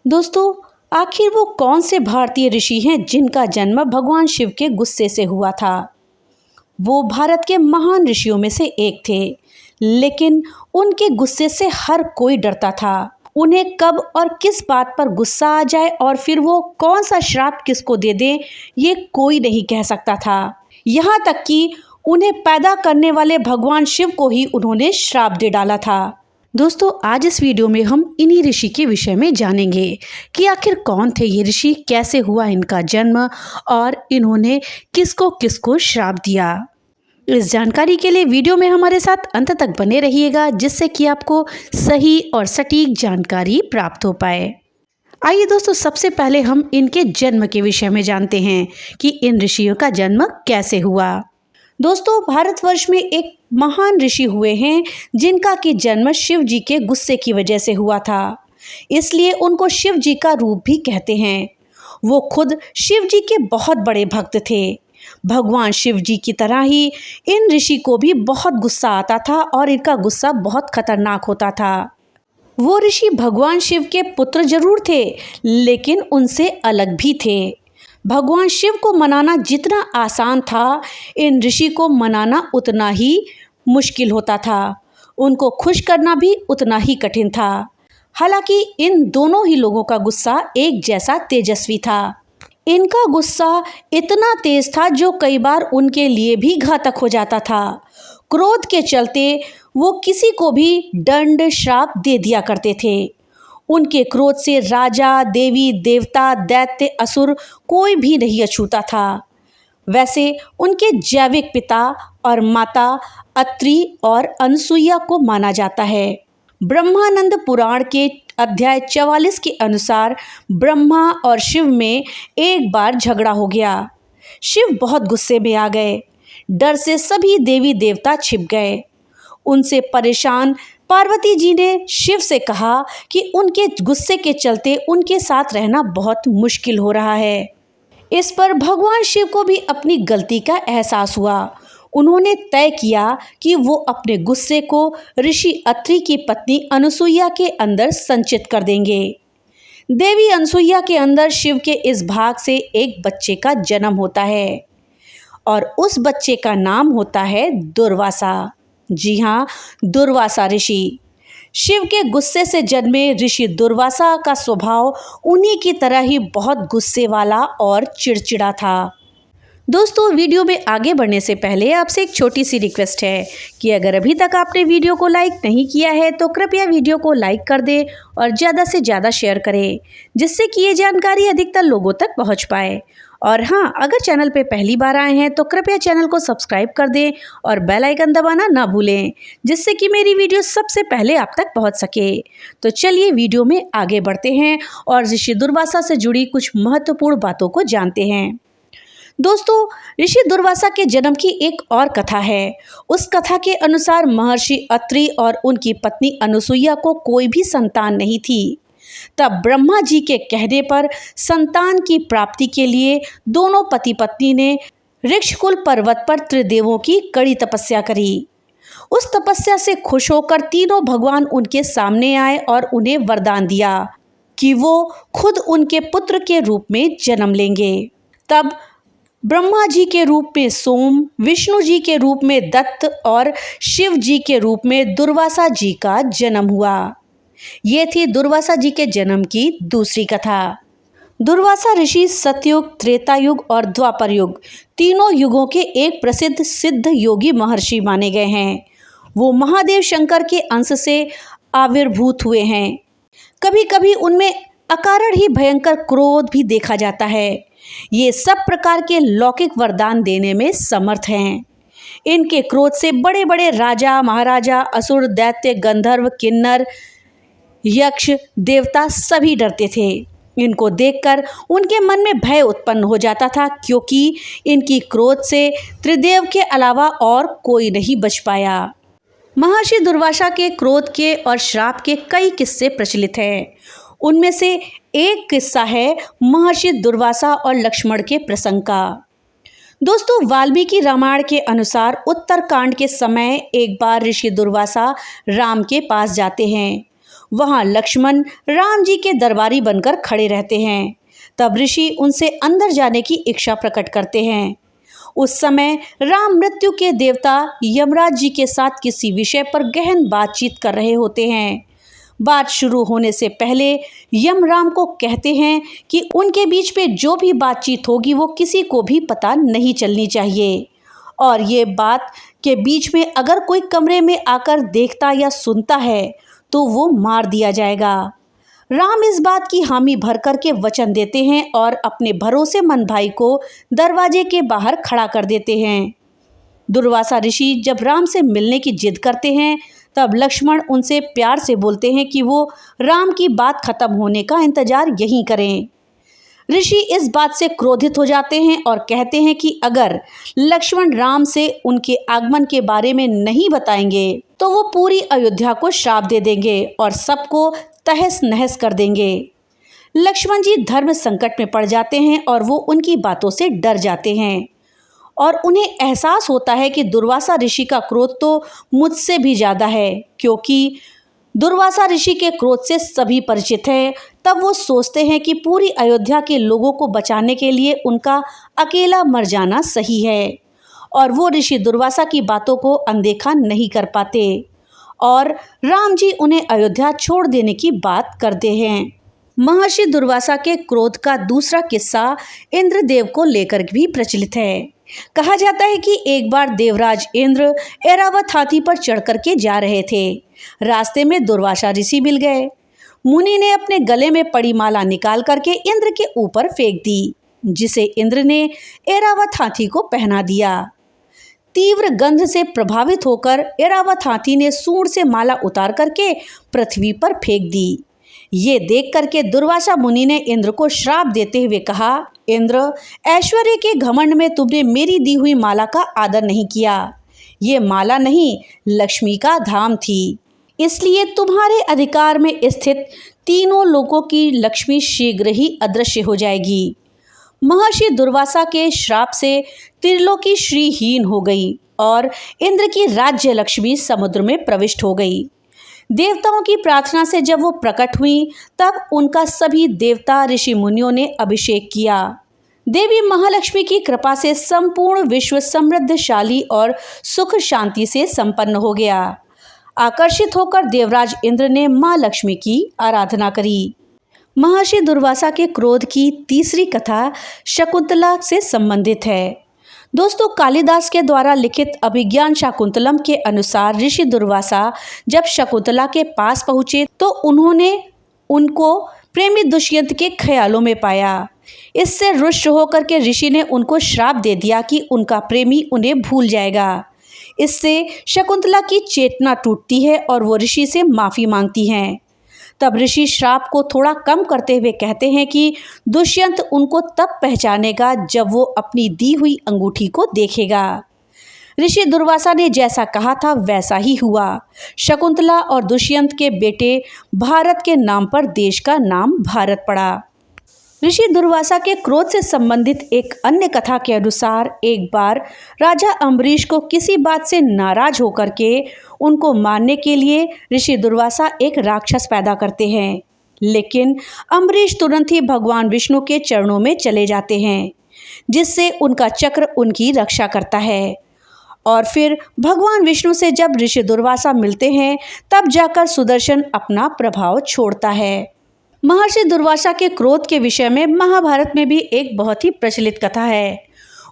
दोस्तों, आखिर वो कौन से भारतीय ऋषि हैं जिनका जन्म भगवान शिव के गुस्से से हुआ था। वो भारत के महान ऋषियों में से एक थे, लेकिन उनके गुस्से से हर कोई डरता था। उन्हें कब और किस बात पर गुस्सा आ जाए और फिर वो कौन सा श्राप किसको दे दे, ये कोई नहीं कह सकता था। यहाँ तक कि उन्हें पैदा करने वाले भगवान शिव को ही उन्होंने श्राप दे डाला था। दोस्तों, आज इस वीडियो में हम इन्हीं ऋषि के विषय में जानेंगे कि आखिर कौन थे ये ऋषि, कैसे हुआ इनका जन्म और इन्होंने किसको किसको श्राप दिया। इस जानकारी के लिए वीडियो में हमारे साथ अंत तक बने रहिएगा, जिससे कि आपको सही और सटीक जानकारी प्राप्त हो पाए। आइए दोस्तों, सबसे पहले हम इनके जन्म के विषय में जानते हैं कि इन ऋषियों का जन्म कैसे हुआ। दोस्तों, भारतवर्ष में एक महान ऋषि हुए हैं जिनका कि जन्म शिव जी के गुस्से की वजह से हुआ था, इसलिए उनको शिव जी का रूप भी कहते हैं। वो खुद शिव जी के बहुत बड़े भक्त थे। भगवान शिव जी की तरह ही इन ऋषि को भी बहुत गुस्सा आता था और इनका गुस्सा बहुत खतरनाक होता था। वो ऋषि भगवान शिव के पुत्र जरूर थे, लेकिन उनसे अलग भी थे। भगवान शिव को मनाना जितना आसान था, इन ऋषि को मनाना उतना ही मुश्किल होता था। उनको खुश करना भी उतना ही कठिन था। हालांकि इन दोनों ही लोगों का गुस्सा एक जैसा तेजस्वी था। इनका गुस्सा इतना तेज था जो कई बार उनके लिए भी घातक हो जाता था। क्रोध के चलते वो किसी को भी दंड श्राप दे दिया करते थे। उनके क्रोध से राजा, देवी, देवता, दैत्य, असुर कोई भी नहीं अछूता था। वैसे उनके जैविक पिता और माता अत्रि और अनसुईया को माना जाता है। ब्रह्मानंद पुराण के अध्याय 44 के अनुसार ब्रह्मा और शिव में एक बार झगड़ा हो गया। शिव बहुत गुस्से में आ गए। डर से सभी देवी देवता छिप गए। उनसे परेशान पार्वती जी ने शिव से कहा कि उनके गुस्से के चलते उनके साथ रहना बहुत मुश्किल हो रहा है। इस पर भगवान शिव को भी अपनी गलती का एहसास हुआ। उन्होंने तय किया कि वो अपने गुस्से को ऋषि अत्रि की पत्नी अनसुईया के अंदर संचित कर देंगे। देवी अनसुईया के अंदर शिव के इस भाग से एक बच्चे का जन्म होता है और उस बच्चे का नाम होता है दुर्वासा। जी हाँ, दुर्वासा ऋषि। शिव के गुस्से से जन्मे ऋषि दुर्वासा का स्वभाव उन्हीं की तरह ही बहुत गुस्से वाला और चिड़चिड़ा था। दोस्तों, वीडियो में आगे बढ़ने से पहले आपसे एक छोटी सी रिक्वेस्ट है कि अगर अभी तक आपने वीडियो को लाइक नहीं किया है तो कृपया वीडियो को लाइक कर दें और ज़्यादा से ज़्यादा शेयर करें, जिससे कि ये जानकारी अधिकतर लोगों तक पहुंच पाए। और हाँ, अगर चैनल पे पहली बार आए हैं तो कृपया चैनल को सब्सक्राइब कर दें और बेल आइकन दबाना ना भूलें, जिससे कि मेरी वीडियो सबसे पहले आप तक पहुंच सके। तो चलिए वीडियो में आगे बढ़ते हैं और ऋषि दुर्वासा से जुड़ी कुछ महत्वपूर्ण बातों को जानते हैं। दोस्तों, ऋषि दुर्वासा के जन्म की एक और कथा है। उस कथा के अनुसार महर्षि अत्रि और उनकी पत्नी अनसुईया को कोई भी संतान नहीं थी। तब ब्रह्मा जी के कहने पर संतान की प्राप्ति के लिए दोनों पति पत्नी ने ऋक्षकुल पर्वत पर त्रिदेवों की कड़ी तपस्या करी। उस तपस्या से खुश होकर तीनों भगवान उनके सामने आए और उन्हें वरदान दिया कि वो खुद उनके पुत्र के रूप में जन्म लेंगे। तब ब्रह्मा जी के रूप में सोम, विष्णु जी के रूप में दत्त और शिव जी के रूप में दुर्वासा जी का जन्म हुआ। ये थी दुर्वासा जी के जन्म की दूसरी कथा। दुर्वासा ऋषि सतयुग, त्रेता युग और द्वापर युग तीनों युगों के एक प्रसिद्ध सिद्ध योगी महर्षि माने गए हैं। वो महादेव शंकर के अंश से आविर्भूत हुए हैं। कभी कभी उनमें अकारण ही भयंकर क्रोध भी देखा जाता है। ये सब प्रकार के लौकिक वरदान देने में समर्थ हैं। इनके क्रोध से बड़े बड़े राजा, महाराजा, असुर, दैत्य, गंधर्व, किन्नर, यक्ष, देवता सभी डरते थे। इनको देखकर उनके मन में भय उत्पन्न हो जाता था, क्योंकि इनकी क्रोध से त्रिदेव के अलावा और कोई नहीं बच पाया। महर्षि दुर्वासा के क्रोध के और श्राप के कई किस्से प्रचलित हैं। उनमें से एक किस्सा है महर्षि दुर्वासा और लक्ष्मण के प्रसंग का। दोस्तों, वाल्मीकि रामायण के अनुसार उत्तरकांड के समय एक बार ऋषि दुर्वासा राम के पास जाते हैं। वहाँ लक्ष्मण राम जी के दरबारी बनकर खड़े रहते हैं। तब ऋषि उनसे अंदर जाने की इच्छा प्रकट करते हैं। उस समय राम मृत्यु के देवता यमराज जी के साथ किसी विषय पर गहन बातचीत कर रहे होते हैं। बात शुरू होने से पहले यम राम को कहते हैं कि उनके बीच में जो भी बातचीत होगी वो किसी को भी पता नहीं चलनी चाहिए, और ये बात के बीच में अगर कोई कमरे में आकर देखता या सुनता है तो वो मार दिया जाएगा। राम इस बात की हामी भर कर के वचन देते हैं और अपने भरोसेमंद भाई को दरवाजे के बाहर खड़ा कर देते हैं। दुर्वासा ऋषि जब राम से मिलने की जिद करते हैं तब लक्ष्मण उनसे प्यार से बोलते हैं कि वो राम की बात खत्म होने का इंतजार यहीं करें। ऋषि इस बात से क्रोधित हो जाते हैं और कहते हैं कि अगर लक्ष्मण राम से उनके आगमन के बारे में नहीं बताएंगे तो वो पूरी अयोध्या को श्राप दे देंगे और सबको तहस नहस कर देंगे। लक्ष्मण जी धर्म संकट में पड़ जाते हैं और वो उनकी बातों से डर जाते हैं और उन्हें एहसास होता है कि दुर्वासा ऋषि का क्रोध तो मुझसे भी ज़्यादा है, क्योंकि दुर्वासा ऋषि के क्रोध से सभी परिचित हैं। तब वो सोचते हैं कि पूरी अयोध्या के लोगों को बचाने के लिए उनका अकेला मर जाना सही है, और वो ऋषि दुर्वासा की बातों को अनदेखा नहीं कर पाते और राम जी उन्हें अयोध्या छोड़ देने की बात करते हैं। महर्षि दुर्वासा के क्रोध का दूसरा किस्सा इंद्रदेव को लेकर भी प्रचलित है। कहा जाता है कि एक बार देवराज इंद्र ऐरावत हाथी पर चढ़ करके जा रहे थे। रास्ते में दुर्वासा ऋषि मिल गए। मुनि ने अपने गले में पड़ी माला निकाल करके इंद्र के ऊपर फेंक दी, जिसे इंद्र ने ऐरावत हाथी को पहना दिया। तीव्र गंध से प्रभावित होकर ऐरावत हाथी ने सूंड से माला उतार करके पृथ्वी पर फेंक दी। ये देख करके दुर्वासा मुनि ने इंद्र को श्राप देते हुए कहा, इंद्र, ऐश्वर्य के घमंड में तुमने मेरी दी हुई माला का आदर नहीं किया। ये माला नहीं, लक्ष्मी का धाम थी, इसलिए तुम्हारे अधिकार में स्थित तीनों लोगों की लक्ष्मी शीघ्र ही अदृश्य हो जाएगी। महर्षि दुर्वासा के श्राप से त्रिलोकी श्रीहीन हो गई और इंद्र की राज्य लक्ष्मी समुद्र में प्रविष्ट हो गई। देवताओं की प्रार्थना से जब वो प्रकट हुई तब उनका सभी देवता ऋषि मुनियों ने अभिषेक किया। देवी महालक्ष्मी की कृपा से संपूर्ण विश्व समृद्धशाली और सुख शांति से संपन्न हो गया। आकर्षित होकर देवराज इंद्र ने माँ लक्ष्मी की आराधना करी। महर्षि दुर्वासा के क्रोध की तीसरी कथा शकुंतला से संबंधित है। दोस्तों, कालिदास के द्वारा लिखित अभिज्ञान शाकुंतलम के अनुसार ऋषि दुर्वासा जब शकुंतला के पास पहुँचे तो उन्होंने उनको प्रेमी दुष्यंत के ख्यालों में पाया। इससे रुष्ट होकर के ऋषि ने उनको श्राप दे दिया कि उनका प्रेमी उन्हें भूल जाएगा। इससे शकुंतला की चेतना टूटती है और वो ऋषि से माफ़ी मांगती हैं। तब ऋषि श्राप को थोड़ा कम करते हुए कहते हैं कि दुष्यंत उनको तब पहचानेगा जब वो अपनी दी हुई अंगूठी को देखेगा। ऋषि दुर्वासा ने जैसा कहा था वैसा ही हुआ। शकुंतला और दुष्यंत के बेटे भारत के नाम पर देश का नाम भारत पड़ा। ऋषि दुर्वासा के क्रोध से संबंधित एक अन्य कथा के अनुसार एक बार राजा अम्बरीश को किसी बात से नाराज होकर के उनको मारने के लिए ऋषि दुर्वासा एक राक्षस पैदा करते हैं, लेकिन अम्बरीश तुरंत ही भगवान विष्णु के चरणों में चले जाते हैं, जिससे उनका चक्र उनकी रक्षा करता है। और फिर भगवान विष्णु से जब ऋषि दुर्वासा मिलते हैं तब जाकर सुदर्शन अपना प्रभाव छोड़ता है। महर्षि दुर्वासा के क्रोध के विषय में महाभारत में भी एक बहुत ही प्रचलित कथा है।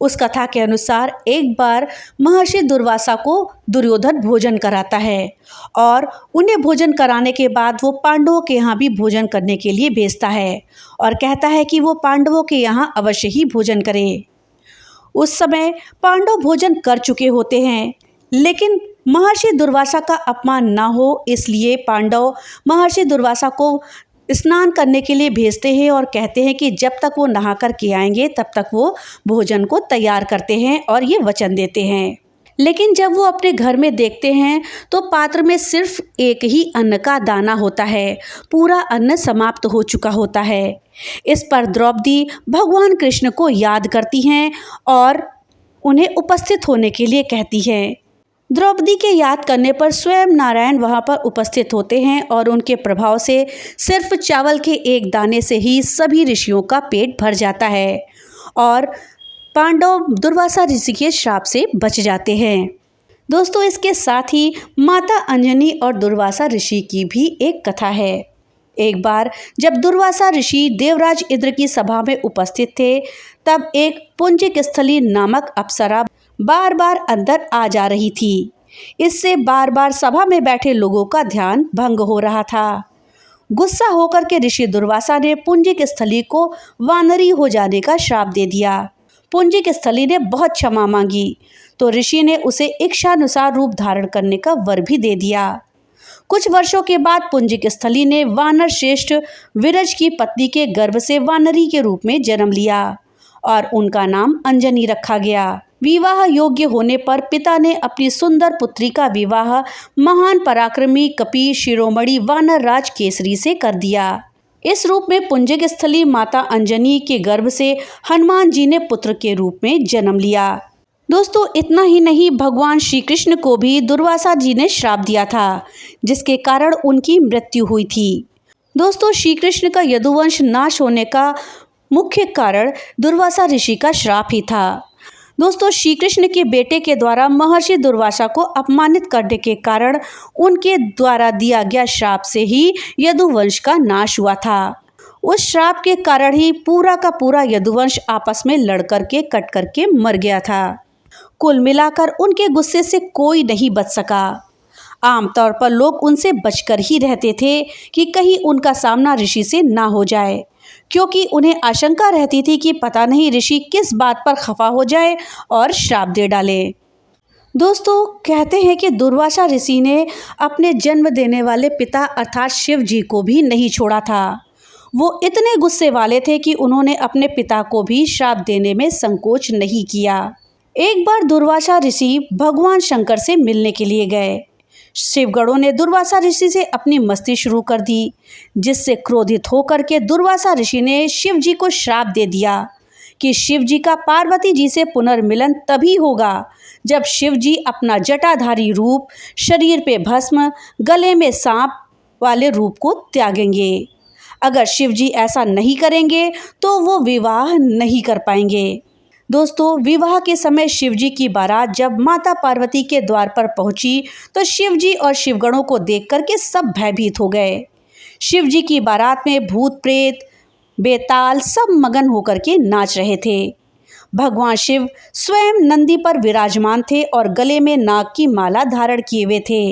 उस कथा के अनुसार एक बार महर्षि दुर्वासा को दुर्योधन भोजन कराता है और उन्हें भोजन कराने के बाद वो पांडवों के यहाँ भी भोजन करने के लिए भेजता है और कहता है कि वो पांडवों के यहाँ अवश्य ही भोजन करें। उस समय पांडव भोजन कर चुके होते हैं, लेकिन महर्षि दुर्वासा का अपमान न हो इसलिए पांडव महर्षि दुर्वासा को स्नान करने के लिए भेजते हैं और कहते हैं कि जब तक वो नहा कर के आएंगे तब तक वो भोजन को तैयार करते हैं और ये वचन देते हैं। लेकिन जब वो अपने घर में देखते हैं तो पात्र में सिर्फ एक ही अन्न का दाना होता है, पूरा अन्न समाप्त हो चुका होता है। इस पर द्रौपदी भगवान कृष्ण को याद करती हैं और उन्हें उपस्थित होने के लिए कहती हैं। द्रौपदी के याद करने पर स्वयं नारायण वहां पर उपस्थित होते हैं और उनके प्रभाव से सिर्फ चावल के एक दाने से ही सभी ऋषियों का पेट भर जाता है और पांडव दुर्वासा ऋषि के श्राप से बच जाते हैं। दोस्तों, इसके साथ ही माता अंजनी और दुर्वासा ऋषि की भी एक कथा है। एक बार जब दुर्वासा ऋषि देवराज इंद्र की सभा में उपस्थित थे, तब एक पुंजिक स्थली नामक अप्सरा बार बार अंदर आ जा रही थी। इससे बार बार सभा में बैठे लोगों का ध्यान भंग हो रहा था। गुस्सा होकर के ऋषि दुर्वासा ने पुंजिक स्थली को वानरी हो जाने का श्राप दे दिया। पुंजिक स्थली ने बहुत क्षमा मांगी तो ऋषि ने उसे इच्छानुसार रूप धारण करने का वर भी दे दिया। कुछ वर्षों के बाद पुंजिक स्थली ने वानर श्रेष्ठ विरज की पत्नी के गर्भ से वानरी के रूप में जन्म लिया और उनका नाम अंजनी रखा गया। विवाह योग्य होने पर पिता ने अपनी सुंदर पुत्री का विवाह महान पराक्रमी कपि शिरोमणि वानर राज केसरी से कर दिया। इस रूप में पुंजिक स्थली माता अंजनी के गर्भ से हनुमान जी ने पुत्र के रूप में जन्म लिया। दोस्तों, इतना ही नहीं, भगवान श्री कृष्ण को भी दुर्वासा जी ने श्राप दिया था, जिसके कारण उनकी मृत्यु हुई थी। दोस्तों, श्री कृष्ण का यदुवंश नाश होने का मुख्य कारण दुर्वासा ऋषि का श्राप ही था। दोस्तों, श्री कृष्ण के बेटे के द्वारा महर्षि दुर्वासा को अपमानित करने के कारण उनके द्वारा दिया गया श्राप से ही यदुवंश का नाश हुआ था। उस श्राप के कारण ही पूरा का पूरा यदुवंश आपस में लड़ करके कट करके मर गया था। कुल मिलाकर उनके गुस्से से कोई नहीं बच सका। आमतौर पर लोग उनसे बचकर ही रहते थे कि कहीं उनका सामना ऋषि से ना हो जाए, क्योंकि उन्हें आशंका रहती थी कि पता नहीं ऋषि किस बात पर खफा हो जाए और श्राप दे डाले। दोस्तों, कहते हैं कि दुर्वासा ऋषि ने अपने जन्म देने वाले पिता अर्थात शिव जी को भी नहीं छोड़ा था। वो इतने गुस्से वाले थे कि उन्होंने अपने पिता को भी श्राप देने में संकोच नहीं किया। एक बार दुर्वासा ऋषि भगवान शंकर से मिलने के लिए गए। शिवगणों ने दुर्वासा ऋषि से अपनी मस्ती शुरू कर दी, जिससे क्रोधित होकर के दुर्वासा ऋषि ने शिव जी को श्राप दे दिया कि शिव जी का पार्वती जी से पुनर्मिलन तभी होगा जब शिव जी अपना जटाधारी रूप, शरीर पे भस्म, गले में सांप वाले रूप को त्यागेंगे। अगर शिव जी ऐसा नहीं करेंगे तो वो विवाह नहीं कर पाएंगे। दोस्तों, विवाह के समय शिवजी की बारात जब माता पार्वती के द्वार पर पहुंची तो शिवजी और शिवगणों को देख करके सब भयभीत हो गए। शिवजी की बारात में भूत प्रेत बेताल सब मगन होकर के नाच रहे थे। भगवान शिव स्वयं नंदी पर विराजमान थे और गले में नाग की माला धारण किए हुए थे।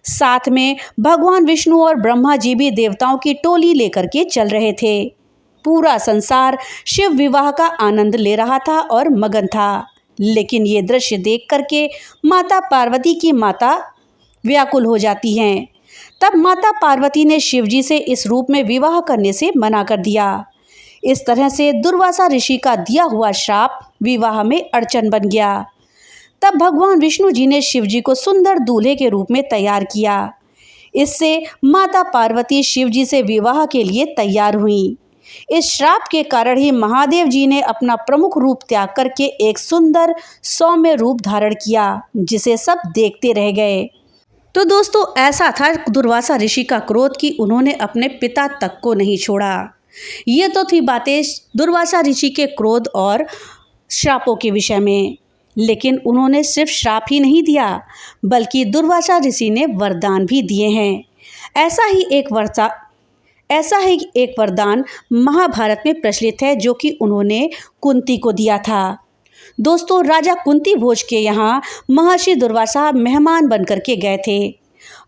साथ में भगवान विष्णु और ब्रह्मा जी भी देवताओं की टोली लेकर के चल रहे थे। पूरा संसार शिव विवाह का आनंद ले रहा था और मगन था। लेकिन ये दृश्य देख करके माता पार्वती की माता व्याकुल हो जाती हैं। तब माता पार्वती ने शिवजी से इस रूप में विवाह करने से मना कर दिया। इस तरह से दुर्वासा ऋषि का दिया हुआ श्राप विवाह में अड़चन बन गया। तब भगवान विष्णु जी ने शिवजी को सुंदर दूल्हे के रूप में तैयार किया। इससे माता पार्वती शिवजी से विवाह के लिए तैयार हुई। इस श्राप के कारण ही महादेव जी ने अपना प्रमुख रूप त्याग करके एक सुंदर सौम्य रूप धारण किया, जिसे सब देखते रह गए। तो दोस्तों, ऐसा था दुर्वासा ऋषि का क्रोध कि उन्होंने अपने पिता तक को नहीं छोड़ा। ये तो थी बातें दुर्वासा ऋषि के क्रोध और श्रापों के विषय में। लेकिन उन्होंने सिर्फ श्राप ही नहीं दिया, बल्कि दुर्वासा ऋषि ने वरदान भी दिए हैं। ऐसा ही एक वरदान महाभारत में प्रचलित है, जो कि उन्होंने कुंती को दिया था। दोस्तों, राजा कुंती भोज के यहाँ महर्षि दुर्वासा मेहमान बनकर के गए थे।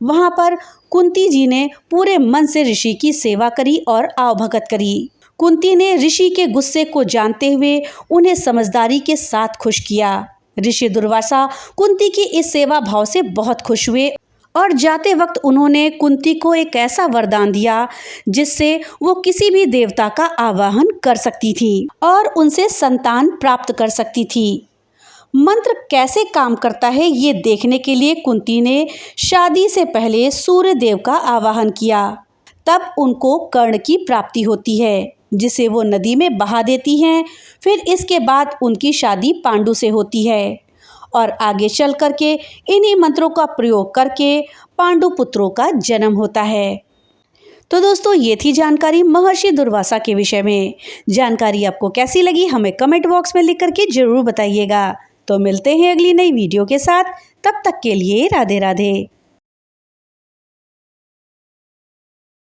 वहाँ पर कुंती जी ने पूरे मन से ऋषि की सेवा करी और आवभगत करी। कुंती ने ऋषि के गुस्से को जानते हुए उन्हें समझदारी के साथ खुश किया। ऋषि दुर्वासा कुंती की इस सेवा भाव से बहुत खुश हुए और जाते वक्त उन्होंने कुंती को एक ऐसा वरदान दिया जिससे वो किसी भी देवता का आवाहन कर सकती थी और उनसे संतान प्राप्त कर सकती थी। मंत्र कैसे काम करता है ये देखने के लिए कुंती ने शादी से पहले सूर्य देव का आवाहन किया। तब उनको कर्ण की प्राप्ति होती है, जिसे वो नदी में बहा देती हैं। फिर इसके बाद उनकी शादी पांडु से होती है और आगे चल करके इन्हीं मंत्रों का प्रयोग करके पांडु पुत्रों का जन्म होता है। तो दोस्तों, ये थी जानकारी महर्षि दुर्वासा के विषय में। जानकारी आपको कैसी लगी हमें कमेंट बॉक्स में लिख करके जरूर बताइएगा। तो मिलते हैं अगली नई वीडियो के साथ, तब तक के लिए राधे राधे।